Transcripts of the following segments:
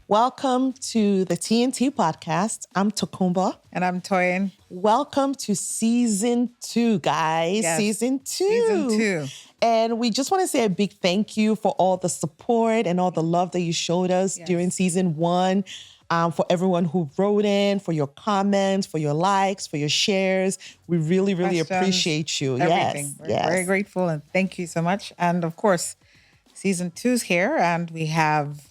Welcome to the TNT podcast. I'm Tokumba. And I'm Toyin. Welcome to season 2, guys. Yes. Season 2. Season 2. And we just want to say a big thank you for all the support and all the love that you showed us during season 1. For everyone who wrote in, for your comments, for your likes, for your shares. We really, really appreciate you. Everything. Yes. We're very grateful and thank you so much. And of course, season 2's here and we have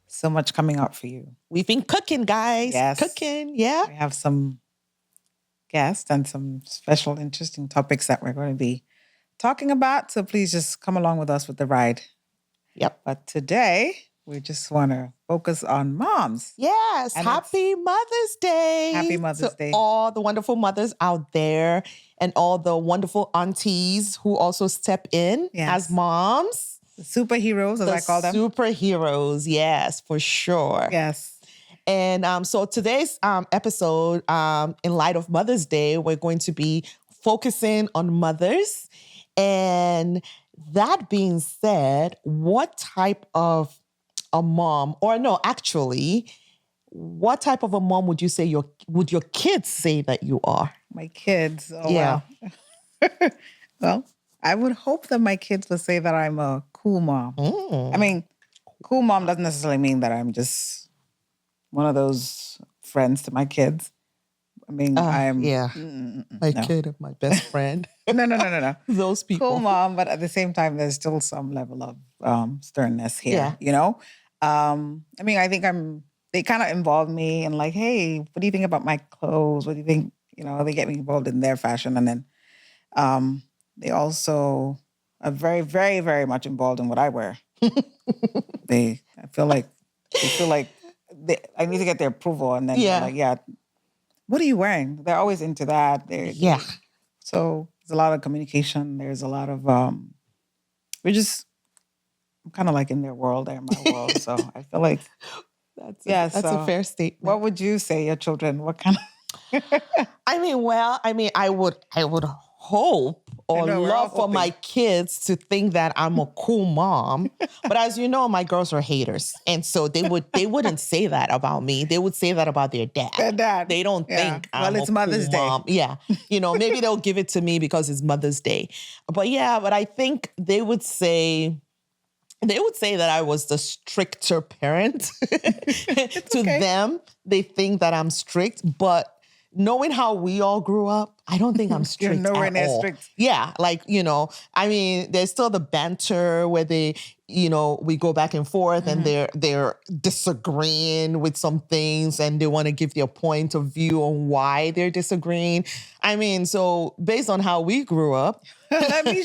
so much coming up for you. We've been cooking, guys. Yes. Cooking, yeah. We have some guests and some special, interesting topics that we're going to be talking about. So please just come along with us with the ride. Yep. But today, we just want to focus on moms. Yes. And Happy Mother's Day. Happy Mother's Day. All the wonderful mothers out there and all the wonderful aunties who also step in as moms. The superheroes, as I call them. Superheroes, yes, for sure. Yes. And so today's episode, in light of Mother's Day, we're going to be focusing on mothers. And that being said, what type of a mom, or no, actually, what type of a mom would you say would your kids say that you are? My kids, wow. Well, I would hope that my kids would say that I'm a cool mom. I mean, cool mom doesn't necessarily mean that I'm just one of those friends to my kids. I mean, my kid and my best friend. No. Those people. Cool mom, but at the same time, there's still some level of sternness here, you know? I mean, I think they kind of involve me in like, hey, what do you think about my clothes? What do you think? You know, they get me involved in their fashion. And then they also are very, very, very much involved in what I wear. I feel like I need to get their approval. And then they're like, what are you wearing? They're always into that. So there's a lot of communication. There's a lot of, I'm kind of like in their world, they're in my world. So I feel like that's a fair statement. What would you say, your children? What kind of? I would hope or love for my kids to think that I'm a cool mom. But as you know, my girls are haters. And so they wouldn't say that about me. They would say that about their dad. Their dad. They don't think I'm it's a Mother's cool mom. Day. Yeah. Maybe they'll give it to me because it's Mother's Day. But I think they would say that I was the stricter parent. To them, they think that I'm strict, but knowing how we all grew up, I don't think I'm strict. You're nowhere near strict. Yeah, I mean, there's still the banter where we go back and forth and they're disagreeing with some things and they want to give their point of view on why they're disagreeing. I mean, so based on how we grew up, let me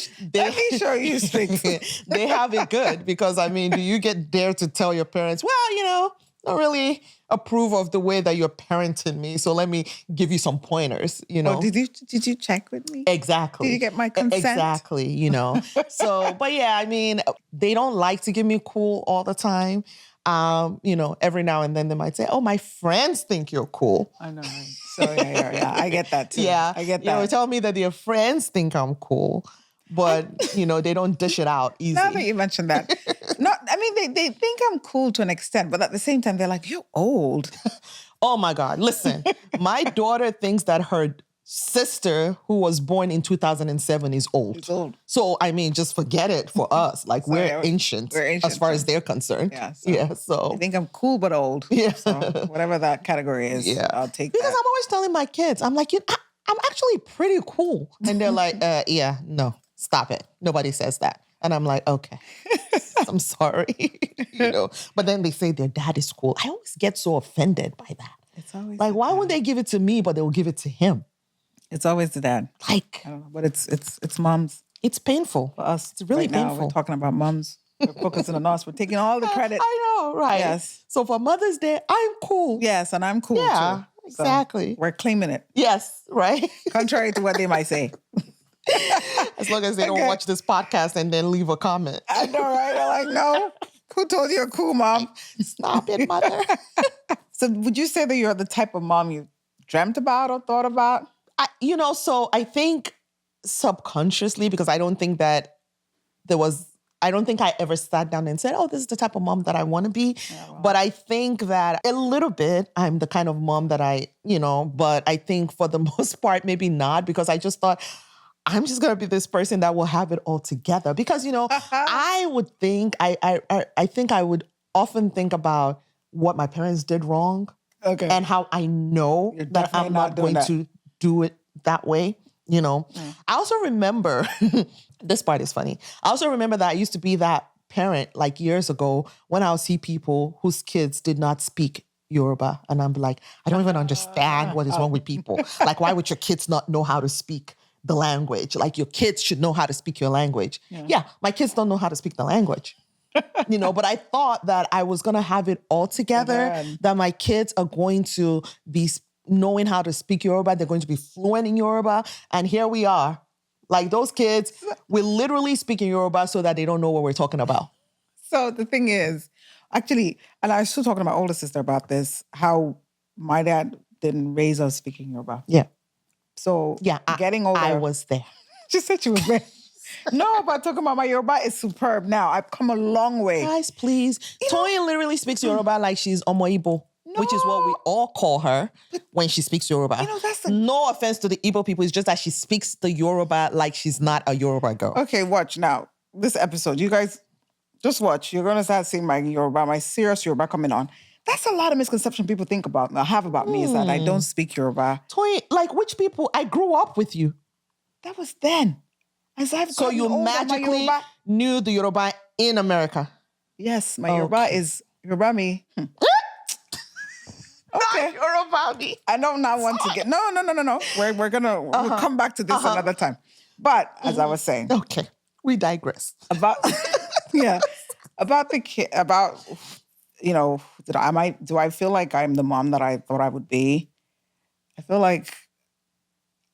show you strict. They have it good because, I mean, do you get there to tell your parents, well, don't really approve of the way that you're parenting me, so let me give you some pointers, Oh, did you check with me? Exactly. Did you get my consent? Exactly, So, but I mean, they don't like to give me cool all the time. Every now and then they might say, oh, my friends think you're cool. I know, right? So, yeah. I get that too. Yeah. I get that. Tell me that their friends think I'm cool, but, they don't dish it out easy. Now that you mentioned that. They think I'm cool to an extent, but at the same time, they're like, you're old. Oh, my God. Listen, my daughter thinks that her sister, who was born in 2007, is old. She's old. So, I mean, just forget it for us. Like, we're ancient as far as they're concerned. Yeah. So I think I'm cool but old. Yeah. So whatever that category is, I'll take because that. I'm always telling my kids, I'm like, I'm actually pretty cool. And they're like, no, stop it. Nobody says that. And I'm like, okay, I'm sorry. But then they say their dad is cool. I always get so offended by that. It's always like, why wouldn't they give it to me, but they'll give it to him? It's always the dad. Like, I don't know, but it's moms. It's painful for us. It's really painful. Now, we're talking about moms. We're focusing on us. We're taking all the credit. I know, right? Yes. So for Mother's Day, I'm cool. Yes, and I'm cool too. Yeah, exactly. So we're claiming it. Yes, right. Contrary to what they might say. As long as they don't watch this podcast and then leave a comment. I know, right? They're like, no. Who told you you're cool, mom? Stop it, mother. So would you say that you're the type of mom you dreamt about or thought about? So I think subconsciously, because I don't think that there was I don't think I ever sat down and said, oh, this is the type of mom that I want to be. Yeah, wow. But I think that a little bit, I'm the kind of mom that but I think for the most part, maybe not, because I just thought, I'm just going to be this person that will have it all together. Because, I would think, I think I would often think about what my parents did wrong. Okay. And how I know that I'm not going to do it that way, I also remember, this part is funny. I also remember that I used to be that parent like years ago when I would see people whose kids did not speak Yoruba. And I'm like, I don't even understand what is wrong with people. Like, why would your kids not know how to speak the language? Like, your kids should know how to speak your language. Yeah, my kids don't know how to speak the language. But I thought that I was going to have it all together, that my kids are going to be knowing how to speak Yoruba. They're going to be fluent in Yoruba. And here we are. Like, those kids, we're literally speaking Yoruba so that they don't know what we're talking about. So the thing is, actually, and I was still talking to my older sister about this, how my dad didn't raise us speaking Yoruba. Yeah. So getting older. I was there. She said she was there. No, but talking about my Yoruba is superb now. I've come a long way. Guys, please. Toyin literally speaks Yoruba like she's Omo Igbo, which is what we all call her when she speaks Yoruba. No offense to the Igbo people. It's just that she speaks the Yoruba like she's not a Yoruba girl. Okay, watch now. This episode, you guys, just watch. You're going to start seeing my Yoruba, my serious Yoruba coming on. That's a lot of misconception people have about me is that I don't speak Yoruba. Toyin, like which people? I grew up with you. That was then. So you magically knew the Yoruba in America? Yes, my Yoruba is Yoruba me. Okay. Not Yoruba me. I don't not want to get... No. We're going to we'll come back to this another time. But as I was saying... Okay, we digress. About the kid, do I feel like I'm the mom that I thought I would be? I feel like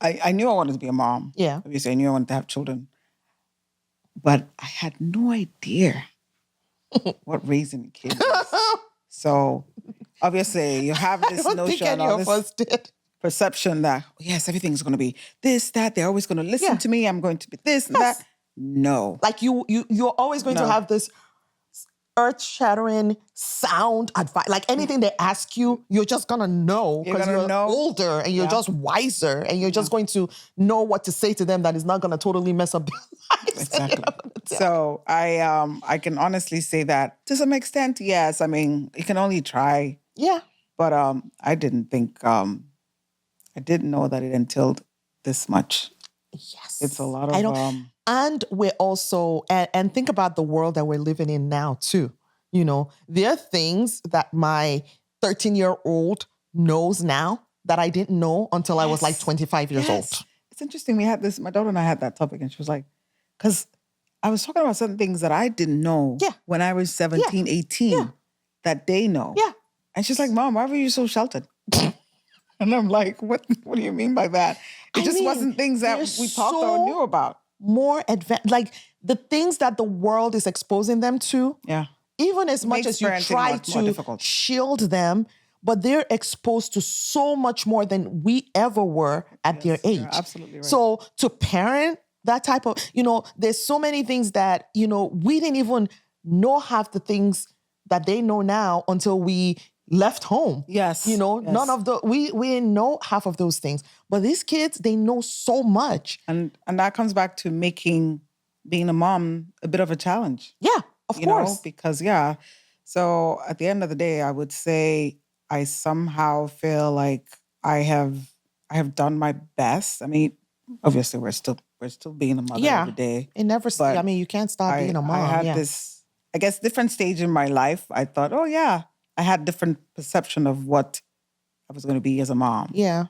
I knew I wanted to be a mom. Yeah. Obviously, I knew I wanted to have children. But I had no idea what raising a kid is. So, obviously, you have this notion or this perception that, yes, everything's going to be this, that. They're always going to listen to me. I'm going to be this and that. No. Like, you're always going to have this earth-shattering sound advice. Like anything they ask you, you're just going to know because you're older and you're just wiser and you're just going to know what to say to them that is not going to totally mess up their lives. Exactly. So I can honestly say that to some extent, yes. I mean, you can only try. Yeah. But I didn't think, I didn't know that it entailed this much. Yes. It's a lot of... And we're also, and think about the world that we're living in now too. There are things that my 13-year-old knows now that I didn't know until I was like 25 years old. It's interesting. We had this, my daughter and I had that topic and she was like, because I was talking about certain things that I didn't know when I was 17, 18 that they know. Yeah. And she's like, Mom, why were you so sheltered? And I'm like, what do you mean by that? It just wasn't things that we talked or knew about. More advanced, like the things that the world is exposing them to. Yeah. Even as much as you try to shield them, but they're exposed to so much more than we ever were at their age. You're absolutely right. So to parent that type of, there's so many things that, we didn't even know half the things that they know now until we left home. Yes. None of we didn't know half of those things. But these kids, they know so much. And that comes back to making being a mom a bit of a challenge. Yeah, of course. Because so at the end of the day, I would say I somehow feel like I have done my best. I mean, obviously we're still being a mother every day. It never you can't stop being a mom. I had this, I guess, different stage in my life. I thought, oh yeah, I had different perception of what I was going to be as a mom. Yeah.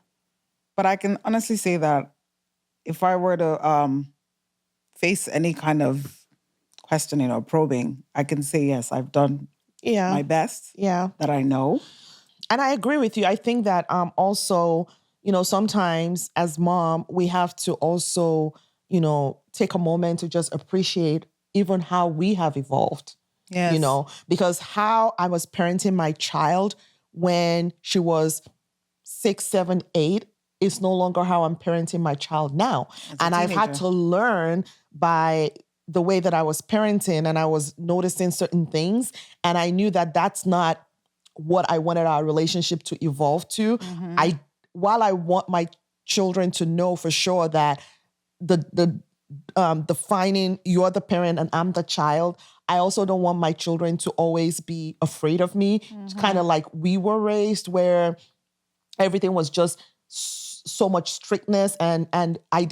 But I can honestly say that if I were to face any kind of questioning or probing, I can say, yes, I've done my best that I know. And I agree with you. I think that also, sometimes as mom, we have to also, take a moment to just appreciate even how we have evolved. Yes. Because how I was parenting my child when she was 6, 7, 8 is no longer how I'm parenting my child now. And I've had to learn by the way that I was parenting and I was noticing certain things. And I knew that that's not what I wanted our relationship to evolve to. While I want my children to know for sure that the defining you're the parent and I'm the child, I also don't want my children to always be afraid of me. It's kind of like we were raised where everything was just so much strictness and I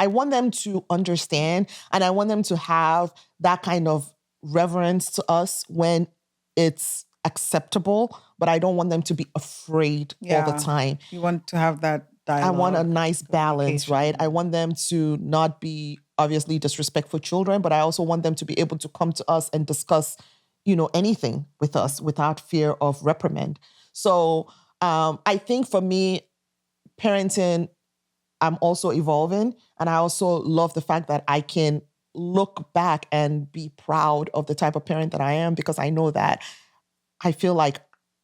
want them to understand and I want them to have that kind of reverence to us when it's acceptable, but I don't want them to be afraid all the time. You want to have that dialogue. I want a nice balance, right? I want them to not be obviously disrespectful children, but I also want them to be able to come to us and discuss, anything with us without fear of reprimand. So I think for me, parenting, I'm also evolving. And I also love the fact that I can look back and be proud of the type of parent that I am because I know that I feel like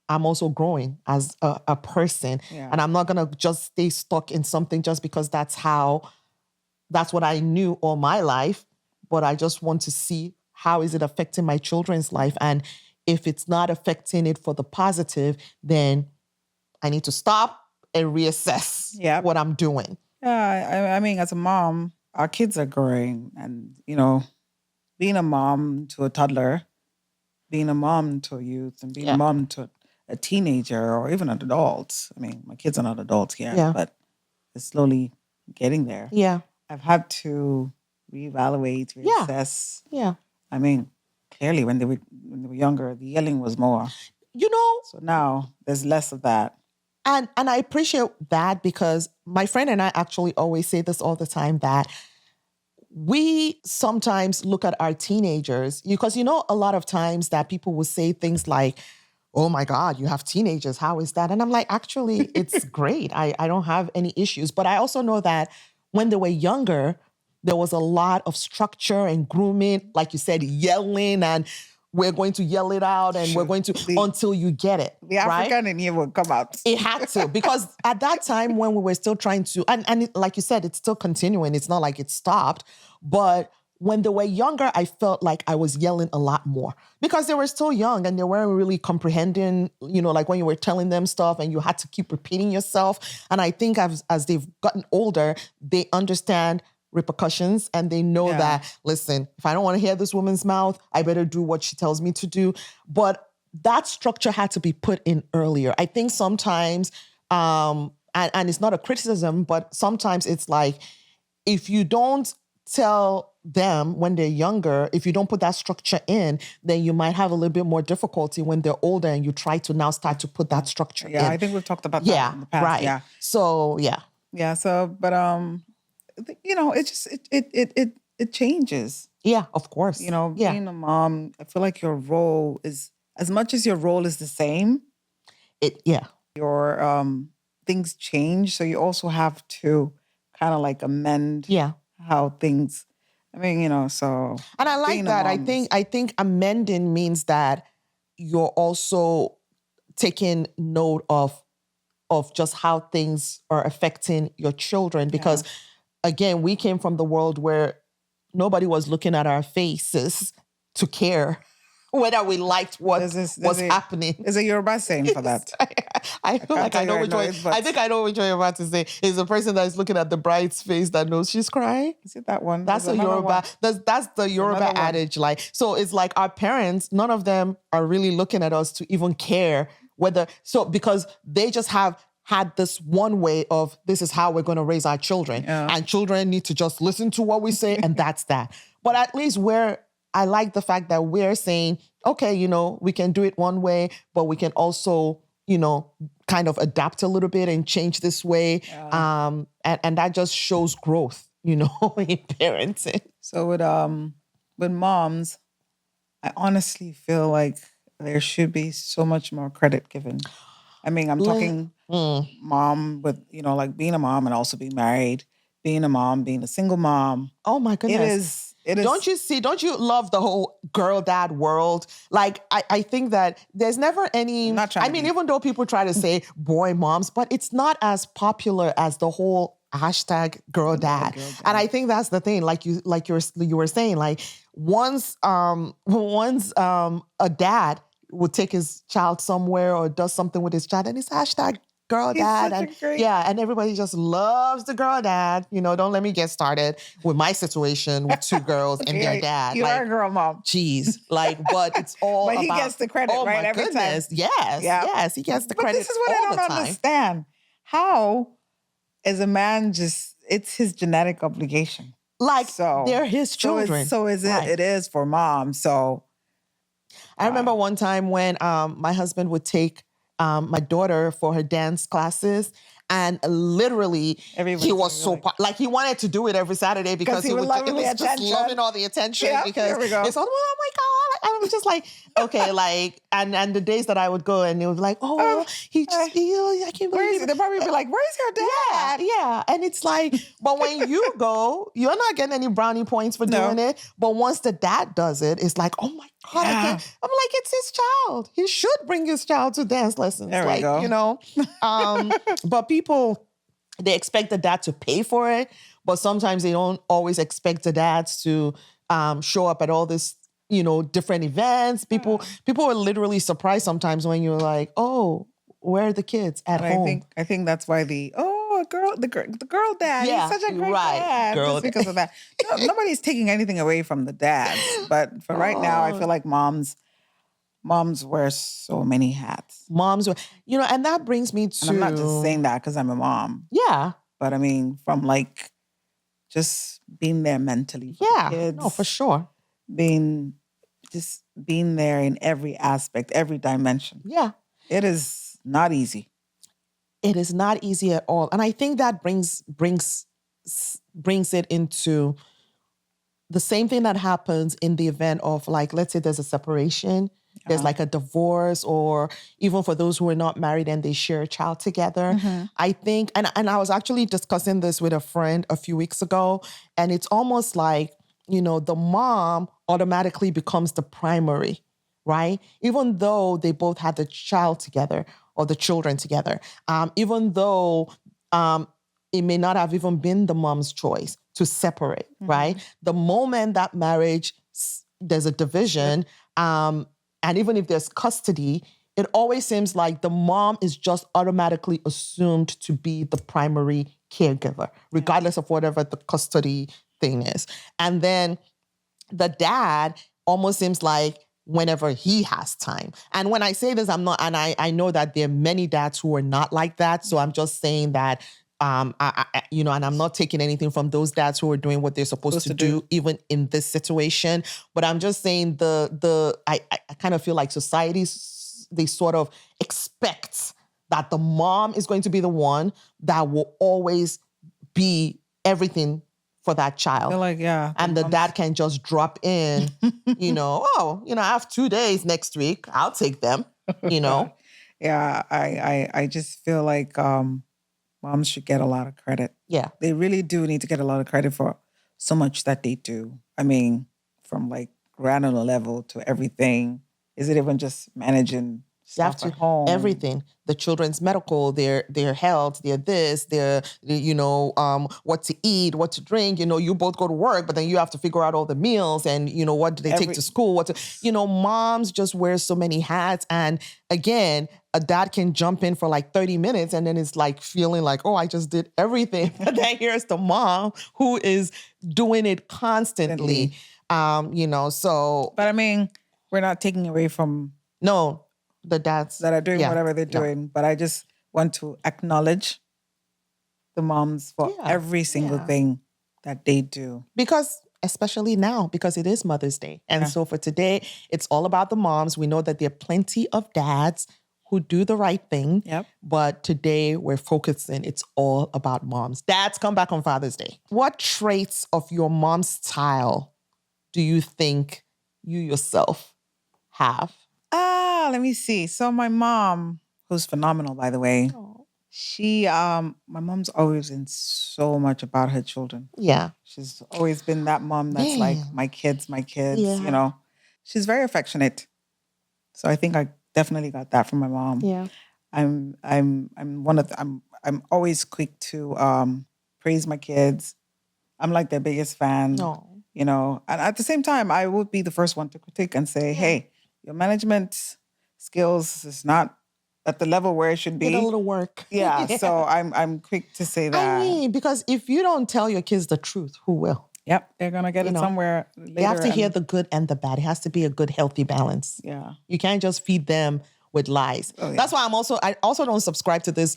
I'm also growing as a person. Yeah. And I'm not going to just stay stuck in something just because that's what I knew all my life. But I just want to see how is it affecting my children's life. And if it's not affecting it for the positive, then I need to stop and reassess what I'm doing. Yeah, I mean, as a mom, our kids are growing. And, being a mom to a toddler, being a mom to a youth, and being a mom to a teenager or even an adult. I mean, my kids are not adults yet, but they're slowly getting there. Yeah. I've had to reevaluate, reassess. Yeah. I mean, clearly when they were younger, the yelling was more. So now there's less of that. And I appreciate that because my friend and I actually always say this all the time that we sometimes look at our teenagers because, a lot of times that people will say things like, oh my God, you have teenagers. How is that? And I'm like, actually, it's great. I don't have any issues. But I also know that when they were younger, there was a lot of structure and grooming, like you said, yelling and we're going to yell it out and we're going to until you get it. The African in you will come out. It had to because at that time when we were still trying to, and like you said, it's still continuing. It's not like it stopped. But when they were younger, I felt like I was yelling a lot more because they were still young and they weren't really comprehending, like when you were telling them stuff and you had to keep repeating yourself. And I think as they've gotten older, they understand repercussions and they know that, listen, if I don't want to hear this woman's mouth, I better do what she tells me to do. But that structure had to be put in earlier. I think sometimes, and it's not a criticism, but sometimes it's like, if you don't tell them when they're younger, if you don't put that structure in, then you might have a little bit more difficulty when they're older and you try to now start to put that structure in. Yeah, I think we've talked about that in the past. Right. Yeah. So, yeah. Yeah, so, but, it just, it changes. Yeah, of course. Being a mom, I feel like your role is, as much as your role is the same, your things change. So you also have to kind of like amend how things, so. And I like that. I think amending means that you're also taking note of just how things are affecting your children. Because again, we came from the world where nobody was looking at our faces to care whether we liked what was happening. There's a Yoruba saying for that. I feel like I know which one. I think I know which one you're about to say. Is the person that is looking at the bride's face that knows she's crying. Is it that one? That's a Yoruba. That's the Yoruba adage. Like, so it's like our parents, none of them are really looking at us to even care because they just have had this one way of, this is how we're going to raise our children. Yeah. And children need to just listen to what we say and that's that. But at least I like the fact that we're saying, okay, we can do it one way, but we can also, kind of adapt a little bit and change this way. Yeah. And that just shows growth, in parenting. So with moms, I honestly feel like there should be so much more credit given. I mean, I'm talking mom with, like being a mom and also being married, being a mom, being a single mom. Oh my goodness. It is. Don't you love the whole girl dad world? Like, I think that there's never any, even though people try to say boy moms, but it's not as popular as the whole hashtag girl dad. Girl dad. And I think that's the thing, you were saying, like once a dad would take his child somewhere or does something with his child, and it's hashtag girl He's dad. such a And great- yeah, and everybody just loves the girl dad. Don't let me get started with my situation with two girls and their dad. You are a girl mom. Geez, but it's all But he gets the credit, oh right? my Every goodness. time. Yes, Yeah. yes, he gets the But credit. this is what all I don't the time. understand. How is a man it's his genetic obligation? They're his children. So is it? Right. It is for mom. So I remember one time when my husband would take my daughter for her dance classes, and literally he was so he wanted to do it every Saturday because he was just loving all the attention. Yeah, because it's all, oh my God. I was just like, okay, and the days that I would go and it was like, I can't believe it. They'll probably be like, where's your dad? Yeah. And it's like, but when you go, you're not getting any brownie points for doing it. But once the dad does it, it's like, oh my God, I can't. I'm like, it's his child. He should bring his child to dance lessons. There we go. But people, they expect the dad to pay for it, but sometimes they don't always expect the dads to show up at all this, different events. People are literally surprised sometimes when you're like, oh, where are the kids at home? I think that's why the girl dad. Yeah, he's such a great dad. Girl just because of that. Nobody's taking anything away from the dads, but for right now, I feel like moms wear so many hats. Moms, and that brings me to. And I'm not just saying that because I'm a mom. Yeah. But I mean, from just being there mentally for the kids. No, for sure. Being there in every aspect, every dimension. Yeah. It is not easy. It is not easy at all. And I think that brings it into the same thing that happens in the event of, let's say there's a separation, there's a divorce, or even for those who are not married and they share a child together. Mm-hmm. I think, and I was actually discussing this with a friend a few weeks ago, and it's almost like, the mom automatically becomes the primary, right? Even though they both had the child together or the children together, even though it may not have even been the mom's choice to separate, right? The moment that marriage, there's a division, and even if there's custody, it always seems like the mom is just automatically assumed to be the primary caregiver, regardless of whatever the custody thing is. And then the dad almost seems like whenever he has time. And when I say this, I'm not, and I know that there are many dads who are not like that. So I'm just saying that, and I'm not taking anything from those dads who are doing what they're supposed to do, even in this situation. But I'm just saying I kind of feel like societies, they sort of expect that the mom is going to be the one that will always be everything for that child. And the dad can just drop in, I have 2 days next week. I'll take them, Yeah, I just feel like moms should get a lot of credit. Yeah. They really do need to get a lot of credit for so much that they do. I mean, from granular level to everything. Is it even just managing stuff at home? Everything. The children's medical, their health, their this, their, what to eat, what to drink. You both go to work, but then you have to figure out all the meals and, what do they take to school? Moms just wear so many hats. And again, a dad can jump in for 30 minutes and then it's feeling like, oh, I just did everything. But then here's the mom who is doing it constantly. So. But I mean, we're not taking away from. No. The dads that are doing whatever they're doing. But I just want to acknowledge the moms for every single thing that they do. Because, especially now, because it is Mother's Day. And so for today, it's all about the moms. We know that there are plenty of dads who do the right thing. Yep. But today we're focusing, it's all about moms. Dads, come back on Father's Day. What traits of your mom's style do you think you yourself have? Let me see. So my mom, who's phenomenal, by the way, my mom's always been so much about her children. Yeah. She's always been that mom that's like, my kids, She's very affectionate. So I think I definitely got that from my mom. Yeah. I'm always quick to praise my kids. I'm like their biggest fan. No. You know, and at the same time, I would be the first one to critique and say, hey, your management skills is not at the level where it should be. Get a little work. Yeah. So I'm quick to say that. I mean, because if you don't tell your kids the truth, who will? Yep. They're going to get it somewhere later. They have to hear the good and the bad. It has to be a good, healthy balance. Yeah. You can't just feed them with lies. Oh, yeah. That's why I also don't subscribe to this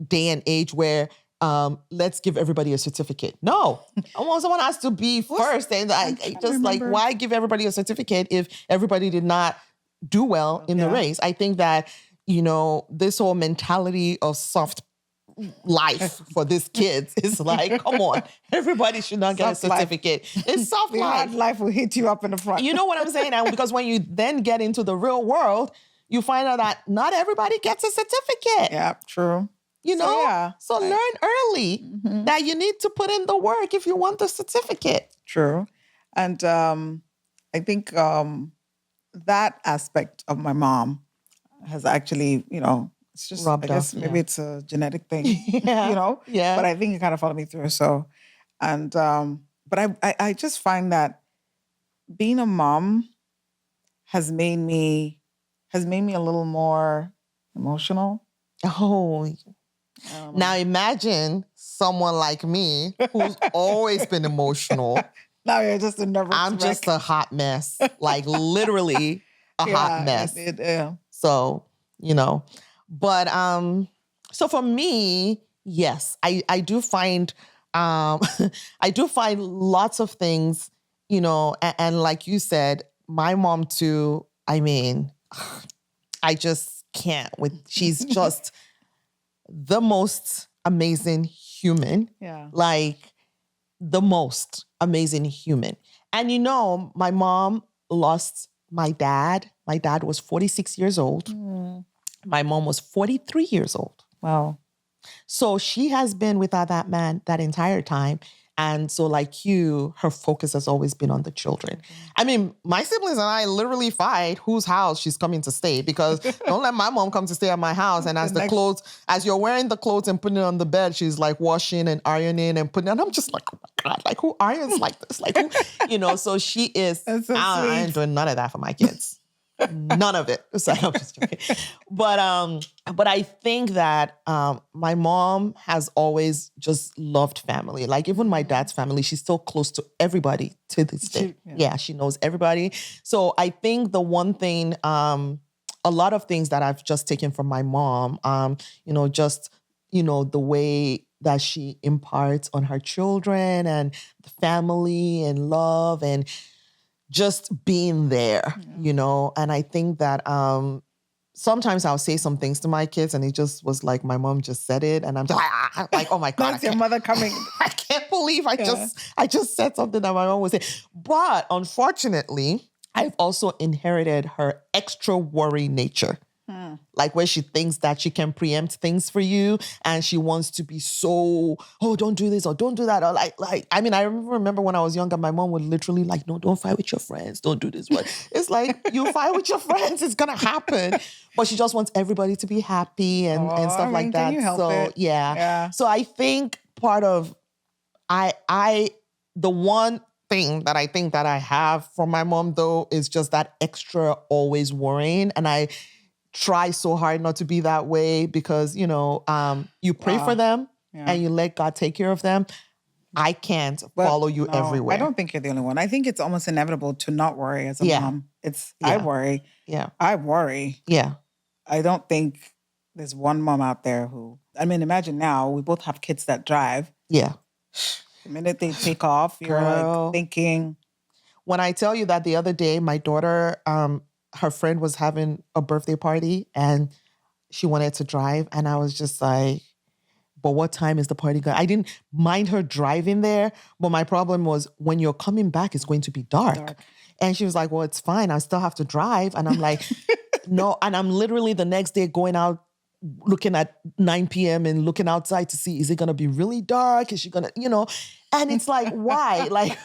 day and age where let's give everybody a certificate. No, someone has to be first. And why give everybody a certificate if everybody did not do well in the race? I think that, this whole mentality of soft life for these kids is like, come on, everybody should not get a certificate. It's soft life. Hard life will hit you up in the front. You know what I'm saying? And because when you then get into the real world, you find out that not everybody gets a certificate. Yeah, true. So learn early that you need to put in the work if you want the certificate. True. And I think that aspect of my mom has actually, it's just, rubbed I guess off, maybe it's a genetic thing, Yeah. But I think it kind of followed me through. So, and, but I just find that being a mom has made me a little more emotional. Oh, now imagine someone like me who's always been emotional. Now you're just a nervous I'm wreck. just a hot mess, like literally a hot mess. Yeah. So, but so for me, yes, I do find I do find lots of things, and like you said, my mom too. I mean, I just can't she's just the most amazing human. Yeah. Like the most amazing human. And my mom lost my dad. My dad was 46 years old. Mm. My mom was 43 years old. Wow. So she has been without that man that entire time. And so like you, her focus has always been on the children. Mm-hmm. I mean, my siblings and I literally fight whose house she's coming to stay because don't let my mom come to stay at my house. And as you're wearing the clothes and putting it on the bed, she's like washing and ironing and putting it. And I'm just like, oh my God, like who irons like this? Like, who, so she is, so I ain't doing none of that for my kids. None of it. So I'm just joking. But I think that my mom has always just loved family. Like even my dad's family, she's still close to everybody to this day. Yeah, she knows everybody. So I think the one thing, a lot of things that I've just taken from my mom, the way that she imparts on her children and the family and love and just being there, and I think that sometimes I'll say some things to my kids and it just was like my mom just said it and I'm just like, oh my God. That's your mother coming. I can't believe I just said something that my mom would say. But unfortunately, I've also inherited her extra worry nature. Like where she thinks that she can preempt things for you and she wants to be so, oh, don't do this or don't do that. Or I remember when I was younger, my mom would literally like, no, don't fight with your friends. Don't do this. It's like, you fight with your friends, it's going to happen. But she just wants everybody to be happy and stuff like that. Can you help it? Yeah. So I think part of, the one thing that I think that I have from my mom though is just that extra always worrying. And I try so hard not to be that way because, you pray for them and you let God take care of them. I can't follow you everywhere. I don't think you're the only one. I think it's almost inevitable to not worry as a mom. I worry. Yeah. I worry. Yeah. I don't think there's one mom out there imagine now we both have kids that drive. Yeah. The minute they take off, you're like thinking. When I tell you that the other day, my daughter, her friend was having a birthday party and she wanted to drive. And I was just like, but what time is the party going? I didn't mind her driving there. But my problem was when you're coming back, it's going to be dark. And she was like, well, it's fine. I still have to drive. And I'm like, no. And I'm literally the next day going out, looking at 9 p.m. and looking outside to see, is it going to be really dark? Is she going to, and it's like, why? Like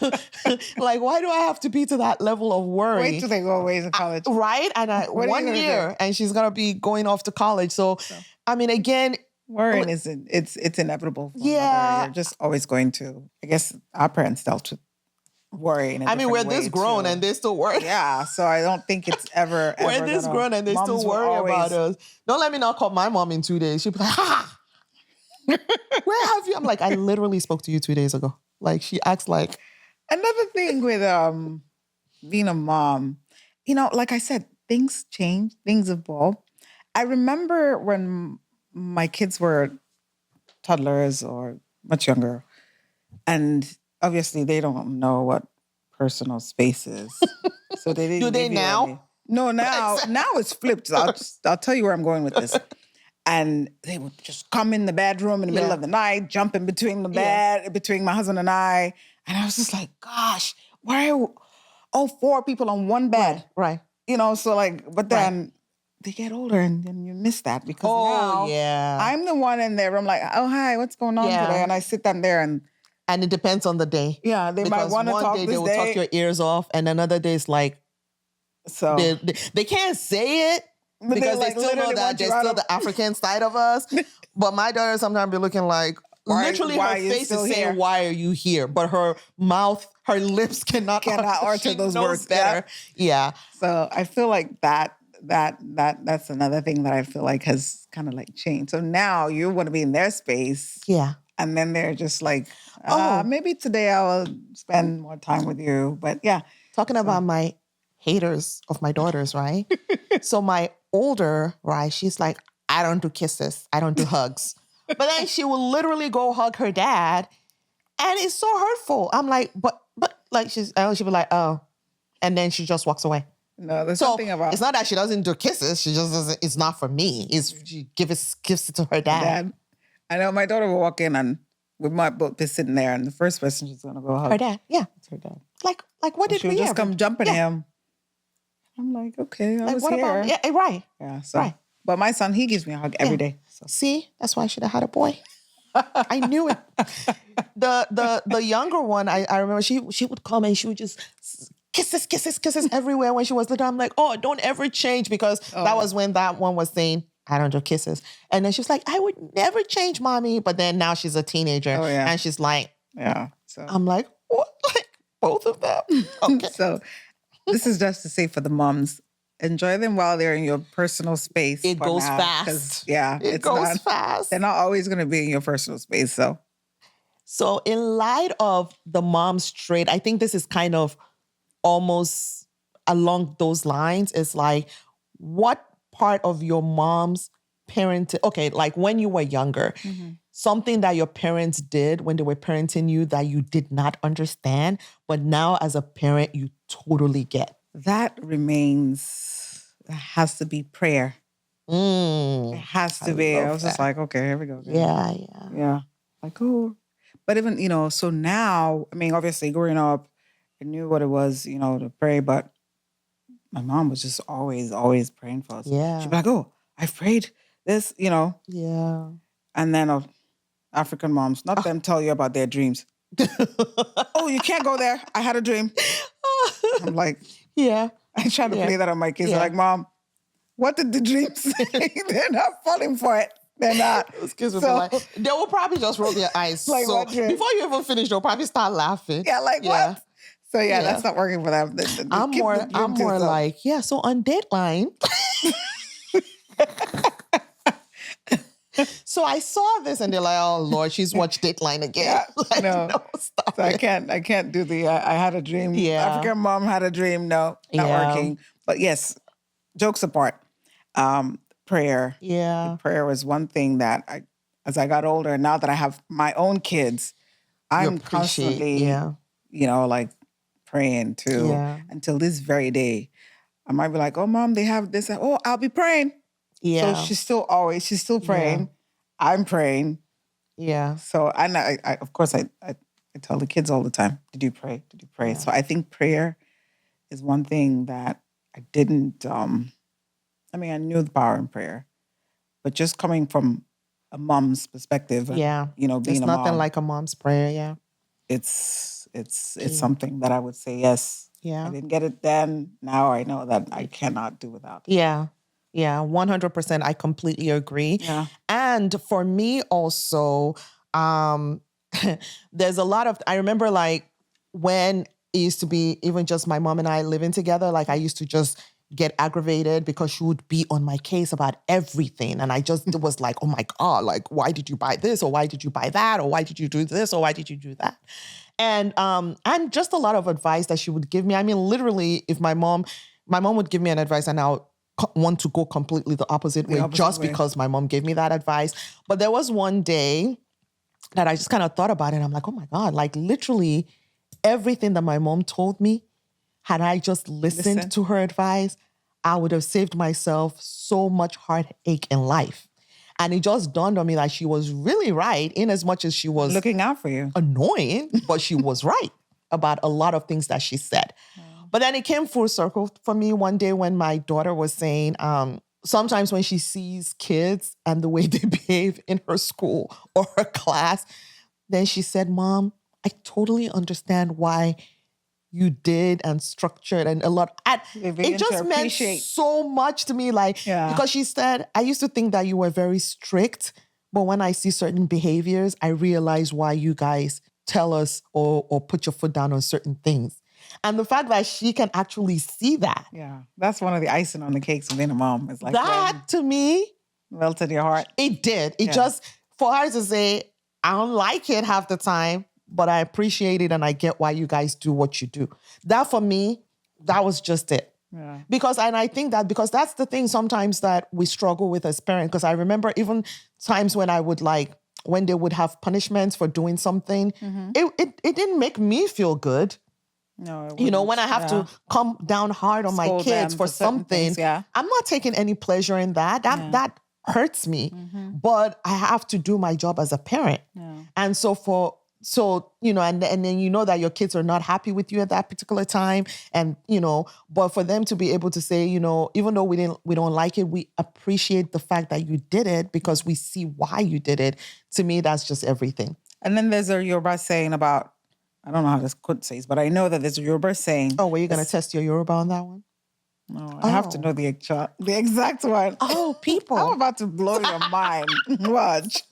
why do I have to be to that level of worry? Wait till they go away to college. Right? And 1 year and she's going to be going off to college. So, I mean, again, Worrying isn't, it's inevitable for a Yeah. mother. You're just always going to, I guess our parents dealt with worry in a different we're way this grown too. and they still worry. Yeah, so I don't think it's ever We're this grown and they still worry about us. Don't let me not call my mom in 2 days. She'll be like, ha! Where have you? I'm like, I literally spoke to you 2 days ago. Like, she acts like. Another thing with being a mom, like I said, things change, things evolve. I remember when my kids were toddlers or much younger, and obviously they don't know what personal space is. So they didn't. Do they now? No, now it's flipped. I'll tell you where I'm going with this. And they would just come in the bedroom in the middle of the night, jump in between the bed, between my husband and I. And I was just like, gosh, why are all 4 people on one bed? Right. So like, but then they get older and then you miss that because now I'm the one in there. I'm like, oh, hi, what's going on today? And I sit down there and it depends on the day. Yeah, they might want to talk one day they will talk your ears off and another day it's like, so they can't say it. Because they still know that there's still the African side of us. But my daughter sometimes be looking like, literally her face is saying, why are you here? But her mouth, her lips cannot utter those words better. Yeah. So I feel like that's another thing that I feel like has kind of like changed. So now you want to be in their space. Yeah. And then they're just like, maybe today I will spend more time with you. But yeah. Talking about my haters of my daughters, right? So my older, right, she's like, I don't do kisses. I don't do hugs. But then she will literally go hug her dad. And it's so hurtful. I'm like, but like she'll be like, oh. And then she just walks away. No, there's something about it's not that she doesn't do kisses. She just doesn't, it's not for me. She gives it to her dad. I know my daughter will walk in and we might both be sitting there and the first person she's gonna go hug. Her dad, yeah. It's her dad. Like what did we just come jumping him. I'm like, okay, I was what here. About, yeah, right. Yeah, so. Right. But my son, he gives me a hug every day. So. See, that's why I should have had a boy. I knew it. The younger one, I remember she would come and she would just kisses everywhere when she was little. I'm like, oh, don't ever change because that was when that one was saying, I don't do kisses. And then she was like, I would never change, mommy. But then now she's a teenager and she's like, So I'm like, what? Like both of them? Okay. So this is just to say for the moms, enjoy them while they're in your personal space. It goes fast. Yeah. It goes fast. They're not always going to be in your personal space. So in light of the mom's trait, I think this is kind of almost along those lines. It's like, what part of your mom's parenting, okay, like when you were younger, something that your parents did when they were parenting you that you did not understand, but now as a parent, you totally get. That has to be prayer. It has to be. I was just like, okay, here we go. Yeah. Like, oh. But even, so now, I mean, obviously growing up, I knew what it was, to pray, but my mom was just always praying for us. Yeah. She'd be like, oh, I've prayed this, Yeah. And then African moms, not them tell you about their dreams. Oh, you can't go there. I had a dream. I'm like, yeah. I try to play that on my kids. They're like, Mom, what did the dream say? They're not falling for it. They're not. Those kids will be like, they will probably just roll their eyes. Like, so before you even finish, they'll probably start laughing. Yeah, like what? So that's not working for them. I'm more like, so on Dateline. So I saw this and they're like, oh Lord, she's watched Dateline again. Like, no, stop so it. I can't do the, I had a dream. Yeah. African mom had a dream. No, not working. But yes, jokes apart, prayer. Yeah. Prayer was one thing that as I got older, now that I have my own kids, I'm constantly, like praying too. Yeah. Until this very day. I might be like, oh Mom, they have this. Oh, I'll be praying. Yeah. So she's still praying. Yeah. I'm praying. Yeah. So I of course I tell the kids all the time, did you pray? Did you pray? Yeah. So I think prayer is one thing that I didn't I knew the power in prayer. But just coming from a mom's perspective, being it's a nothing mom, like a mom's prayer, yeah. It's something that I would say, yes. Yeah. I didn't get it then. Now I know that I cannot do without it. Yeah. Yeah, 100%. I completely agree. Yeah. And And for me also, there's a lot of, I remember like when it used to be even just my mom and I living together, like I used to just get aggravated because she would be on my case about everything. And I just was like, oh my God, like, why did you buy this? Or why did you buy that? Or why did you do this? Or why did you do that? And just a lot of advice that she would give me. I mean, literally, if my mom would give me an advice and I'll want to go completely the opposite way just because my mom gave me that advice. But there was one day that I just kind of thought about it. And I'm like, oh my God, like literally everything that my mom told me, had I just listened to her advice, I would have saved myself so much heartache in life. And it just dawned on me that she was really right, in as much as she was looking out for you. Annoying, but she was right about a lot of things that she said. But then it came full circle for me one day when my daughter was saying, sometimes when she sees kids and the way they behave in her school or her class, then she said, Mom, I totally understand why you did and structured and a lot. And it just meant so much to me, like, because she said, I used to think that you were very strict, but when I see certain behaviors, I realize why you guys tell us or put your foot down on certain things. And the fact that she can actually see that. Yeah, that's one of the icing on the cakes of being a mom. It's like that to me melted your heart. It did. It just, for her to say, I don't like it half the time, but I appreciate it and I get why you guys do what you do. That for me, that was just it. Yeah. I think that because that's the thing sometimes that we struggle with as parents. Because I remember even times when I would when they would have punishments for doing something, it didn't make me feel good. No, when I have to come down hard on my kids for something, I'm not taking any pleasure in that. That hurts me. But I have to do my job as a parent. Yeah. And and then you know that your kids are not happy with you at that particular time. And, but for them to be able to say, even though we don't like it, we appreciate the fact that you did it because we see why you did it. To me, that's just everything. And then there's a Yoruba saying about, I don't know how this could say, but I know that there's a Yoruba saying. Oh, were you going to test your Yoruba on that one? No, I have to know the exact one. Oh, people. I'm about to blow your mind. Watch.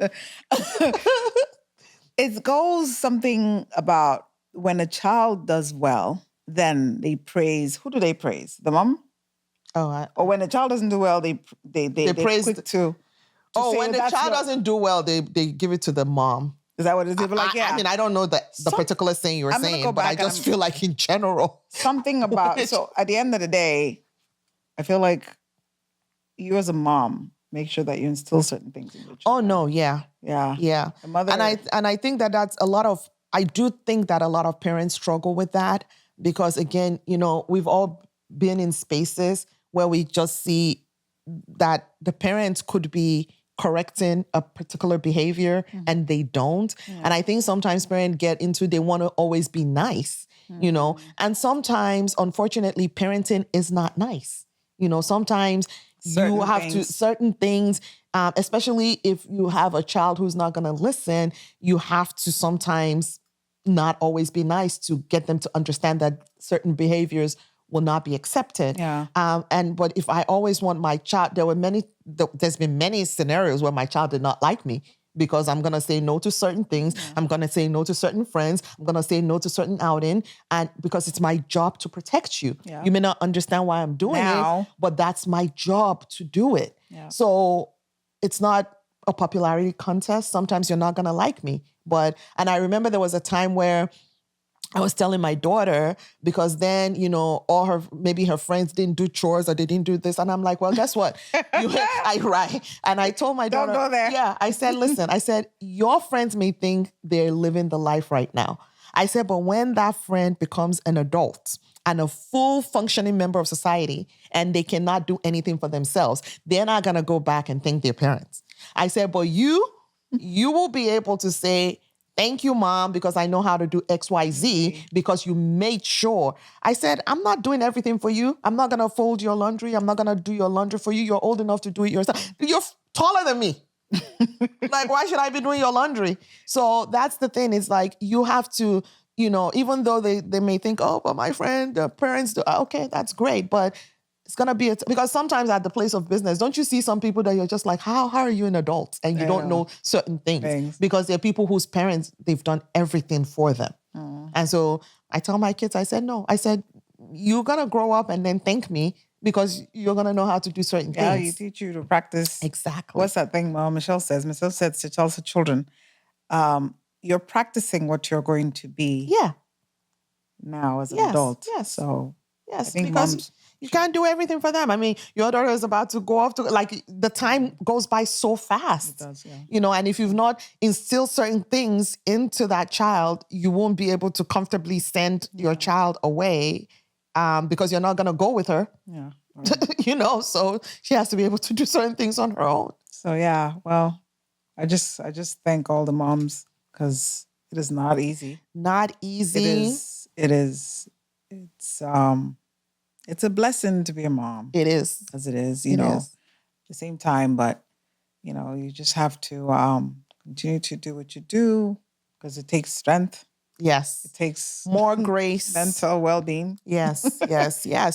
It goes something about when a child does well, then they praise. Who do they praise? The mom? Oh, or when a child doesn't do well, they praise quick to when the child doesn't do well, they give it to the mom. Is that what it is? I mean, I don't know the particular thing you were saying, but I just feel like in general. Something about, so at the end of the day, I feel like you as a mom, make sure that you instill certain things in your children. Oh, no, yeah. Yeah. Yeah. And I think that's I do think that a lot of parents struggle with that because, again, we've all been in spaces where we just see that the parents could be correcting a particular behavior and they don't. Yeah. And I think sometimes parents they want to always be nice, and sometimes, unfortunately, parenting is not nice. Sometimes certain things, especially if you have a child who's not going to listen, you have to sometimes not always be nice to get them to understand that certain behaviors will not be accepted. Yeah. But if I always want my child, there's been many scenarios where my child did not like me because I'm going to say no to certain things. Yeah. I'm going to say no to certain friends. I'm going to say no to certain outing. And because it's my job to protect you. Yeah. You may not understand why I'm doing it, but that's my job to do it. Yeah. So it's not a popularity contest. Sometimes you're not going to like me. And I remember there was a time where I was telling my daughter because then, all maybe her friends didn't do chores or they didn't do this. And I'm like, well, guess what? Right. And I told my daughter, don't go there. Yeah, I said, listen, your friends may think they're living the life right now. I said, but when that friend becomes an adult and a full functioning member of society and they cannot do anything for themselves, they're not going to go back and thank their parents. I said, but you will be able to say, thank you, Mom, because I know how to do X, Y, Z, because you made sure. I said, I'm not doing everything for you. I'm not going to fold your laundry. I'm not going to do your laundry for you. You're old enough to do it yourself. You're taller than me. Like, why should I be doing your laundry? So that's the thing. It's like, you have to, even though they may think, oh, but my friend, the parents do. Okay, that's great. But It's gonna be because sometimes at the place of business, don't you see some people that you're just like, how are you an adult and you don't know certain things? Because there are people whose parents, they've done everything for them. And so I tell my kids, I said, no, I said, you're gonna grow up and then thank me because you're gonna know how to do certain things. Yeah, you teach you to practice. Exactly. What's that thing Michelle says? Michelle says she tells her children, you're practicing what you're going to be. Now as an adult. Yes. So yes, because you can't do everything for them. I mean, your daughter is about to go off to, like, the time goes by so fast. It does, yeah. You know, and if you've not instilled certain things into that child, you won't be able to comfortably send your child away because you're not going to go with her. Yeah. You know, so she has to be able to do certain things on her own. So, yeah, well, I just thank all the moms because it is not easy. Not easy. It is. It's a blessing to be a mom. It is. As it is, you know, at the same time, but, you know, you just have to continue to do what you do because it takes strength. Yes. It takes more grace. Mental well-being. Yes.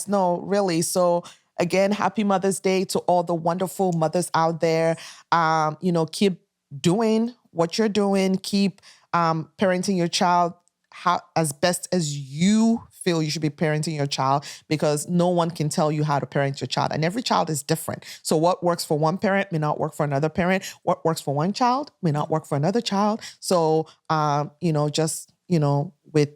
No, really. So again, happy Mother's Day to all the wonderful mothers out there. You know, keep doing what you're doing. Keep parenting your child as best as you feel you should be parenting your child, because no one can tell you how to parent your child. And every child is different. So what works for one parent may not work for another parent. What works for one child may not work for another child. So, you know, just, you know, with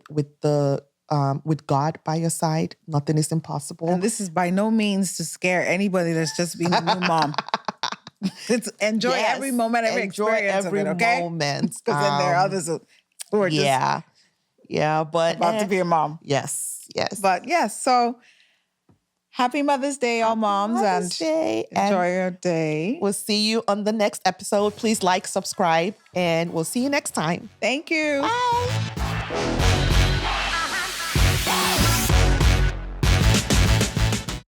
God by your side, nothing is impossible. And this is by no means to scare anybody that's just being a new mom. It's enjoy every moment, every experience of it, okay? Moment. Because then there are others who are just but about to be a mom. Yes. But yes, so happy Mother's Day, all moms, and enjoy your day. We'll see you on the next episode. Please like, subscribe, and we'll see you next time. Thank you. Bye.